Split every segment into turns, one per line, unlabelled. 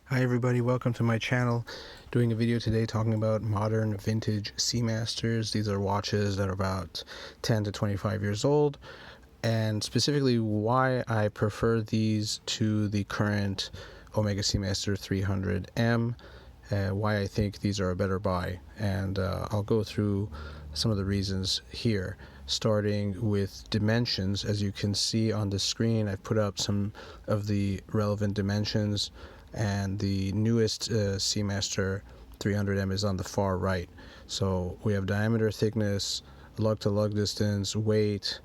Hi everybody, welcome to my channel. Doing a video today talking about modern vintage Seamasters. These are watches that are about 10 to 25 years old, and specifically why I prefer these to the current Omega Seamaster 300M, why I think these are a better buy, and I'll go through some of the reasons here, starting with dimensions. As you can see on the screen, I've put up some of the relevant dimensions, and the newest Seamaster 300M is on the far right. So we have diameter, thickness, lug to lug distance, weight,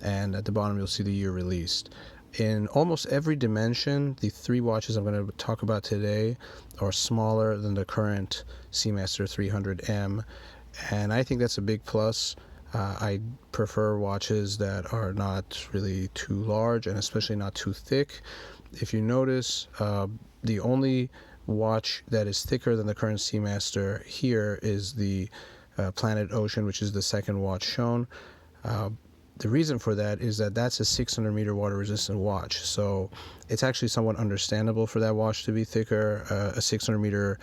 and at the bottom you'll see the year released. In almost every dimension, the three watches I'm going to talk about today are smaller than the current Seamaster 300M, and I think that's a big plus. I prefer watches that are not really too large and especially not too thick. If you notice, the only watch that is thicker than the current Seamaster here is the Planet Ocean, which is the second watch shown. The reason for that is that that's a 600 meter water resistant watch, so it's actually somewhat understandable for that watch to be thicker. A 600 meter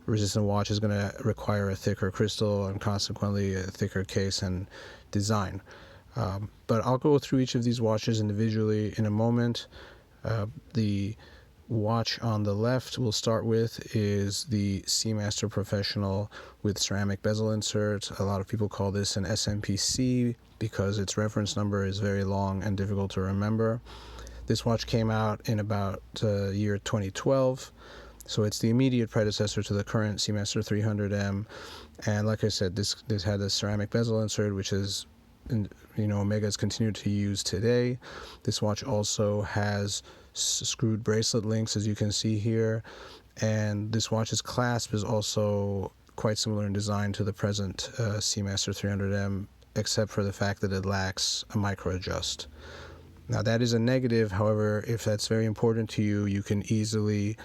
resistant watch is going to require a thicker crystal and consequently a thicker case and design. But I'll go through each of these watches individually in a moment. The watch on the left we'll start with is the Seamaster Professional with ceramic bezel insert. A lot of people call this an SMPC because its reference number is very long and difficult to remember. This watch came out in about year 2012, so it's the immediate predecessor to the current Seamaster 300M, and like I said, this had a ceramic bezel insert, which is, Omega has continued to use today. This watch also has screwed bracelet links, as you can see here, and this watch's clasp is also quite similar in design to the present Seamaster 300M, except for the fact that it lacks a micro adjust. Now that is a negative. However, if that's very important to you, you can easily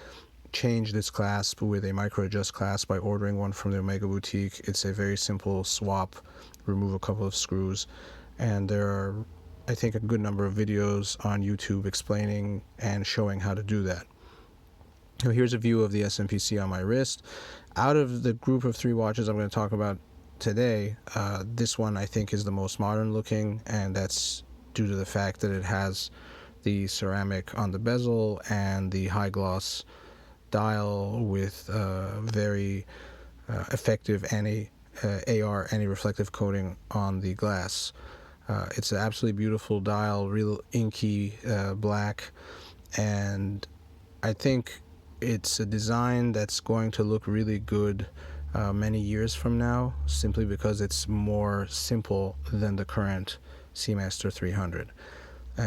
change this clasp with a micro adjust clasp by ordering one from the Omega boutique. It's a very simple swap, remove a couple of screws, and there are, I think, a good number of videos on YouTube explaining and showing how to do that. Now here's a view of the SMPC on my wrist. Out of the group of three watches I'm going to talk about today, this one I think is the most modern looking, and that's due to the fact that it has the ceramic on the bezel and the high gloss dial with very effective AR anti-reflective coating on the glass. It's an absolutely beautiful dial, real inky black, and I think it's a design that's going to look really good many years from now, simply because it's more simple than the current Seamaster 300.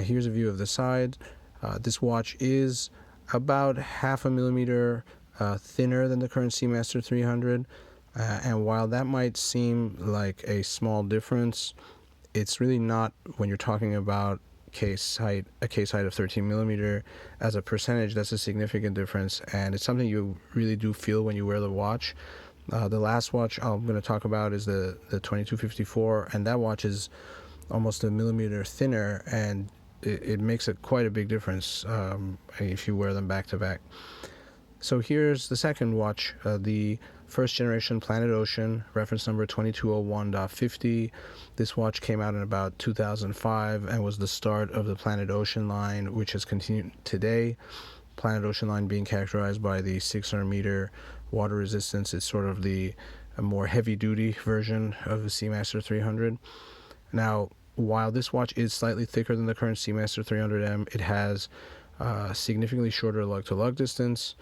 Here's a view of the side. This watch is about half a millimeter thinner than the current Seamaster 300, and while that might seem like a small difference, it's really not when you're talking about a case height of 13 millimeter. As a percentage, that's a significant difference, and it's something you really do feel when you wear the watch. The last watch I'm going to talk about is the 2254, and that watch is almost a millimeter thinner, and it makes quite a big difference if you wear them back to back. So here's the second watch, the first generation Planet Ocean, reference number 2201.50. This watch came out in about 2005 and was the start of the Planet Ocean line, which has continued today. Planet Ocean line being characterized by the 600 meter water resistance. It's sort of a more heavy duty version of the Seamaster 300. Now, while this watch is slightly thicker than the current Seamaster 300M, it has significantly shorter lug to lug distance,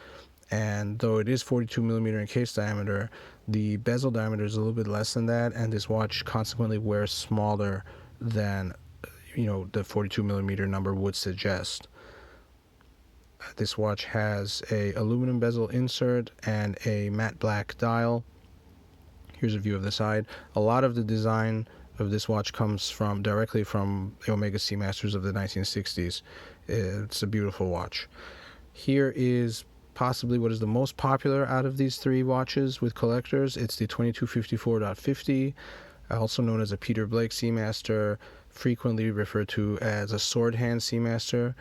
and though it is 42 millimeter in case diameter, the bezel diameter is a little bit less than that, and this watch consequently wears smaller than the 42 millimeter number would suggest. This watch has a aluminum bezel insert and a matte black dial. Here's a view of the side. A lot of the design of this watch comes directly from the Omega Seamasters of the 1960s. It's a beautiful watch. Here is possibly what is the most popular out of these three watches with collectors. It's the 2254.50, also known as a Peter Blake Seamaster, frequently referred to as a sword hand Seamaster.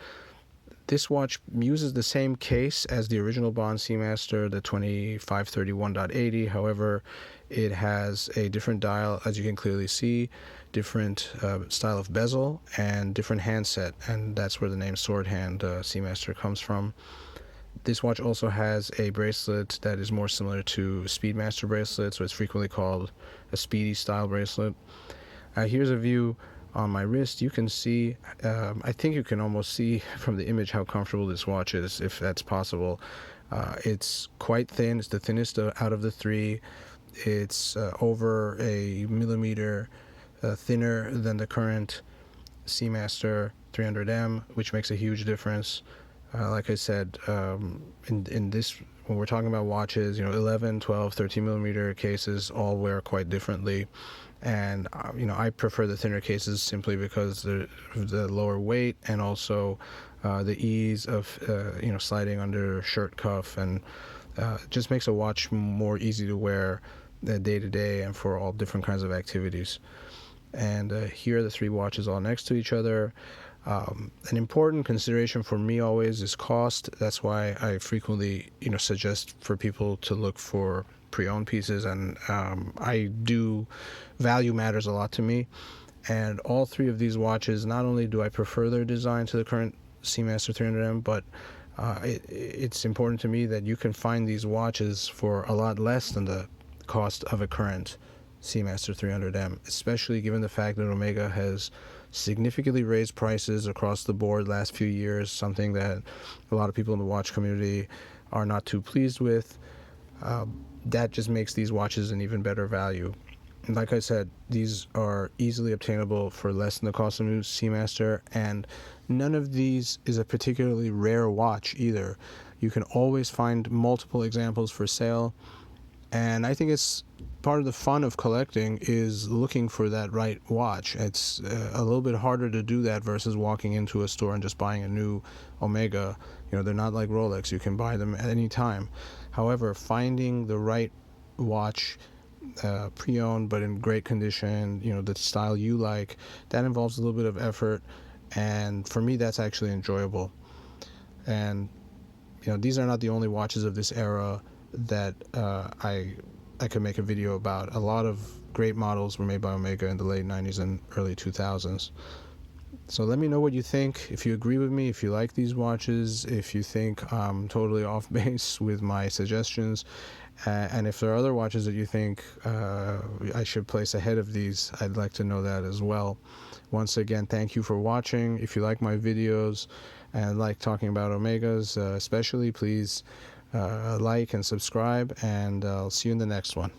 This watch uses the same case as the original Bond Seamaster, the 2531.80. However, it has a different dial, as you can clearly see, different style of bezel, and different handset, and that's where the name Sword Hand Seamaster comes from. This watch also has a bracelet that is more similar to Speedmaster bracelet, so it's frequently called a Speedy style bracelet. Here's a view on my wrist. You can see, I think you can almost see from the image how comfortable this watch is, if that's possible. It's quite thin. It's the thinnest out of the three. It's over a millimeter thinner than the current Seamaster 300M, which makes a huge difference. Like I said, in this, when we're talking about watches, 11, 12, 13 millimeter cases all wear quite differently. And I prefer the thinner cases simply because of the lower weight, and also the ease of sliding under a shirt cuff, and just makes a watch more easy to wear day to day and for all different kinds of activities. And here are the three watches all next to each other. An important consideration for me always is cost. That's why I frequently suggest for people to look for pre-owned pieces, and value matters a lot to me. And all three of these watches, not only do I prefer their design to the current Seamaster 300M, but it's important to me that you can find these watches for a lot less than the cost of a current Seamaster 300M, especially given the fact that Omega has significantly raised prices across the board last few years, something that a lot of people in the watch community are not too pleased with. That just makes these watches an even better value. And like I said, these are easily obtainable for less than the cost of a new Seamaster, and none of these is a particularly rare watch either. You can always find multiple examples for sale, and I think it's part of the fun of collecting is looking for that right watch. It's a little bit harder to do that versus walking into a store and just buying a new Omega. They're not like Rolex. You can buy them at any time. However, finding the right watch, pre-owned but in great condition, the style you like, that involves a little bit of effort, and for me that's actually enjoyable. And these are not the only watches of this era that I could make a video about. A lot of great models were made by Omega in the late 90s and early 2000s. So let me know what you think, if you agree with me, if you like these watches, if you think I'm totally off base with my suggestions, and if there are other watches that you think I should place ahead of these, I'd like to know that as well. Once again, thank you for watching. If you like my videos and like talking about Omegas especially, please like and subscribe, and I'll see you in the next one.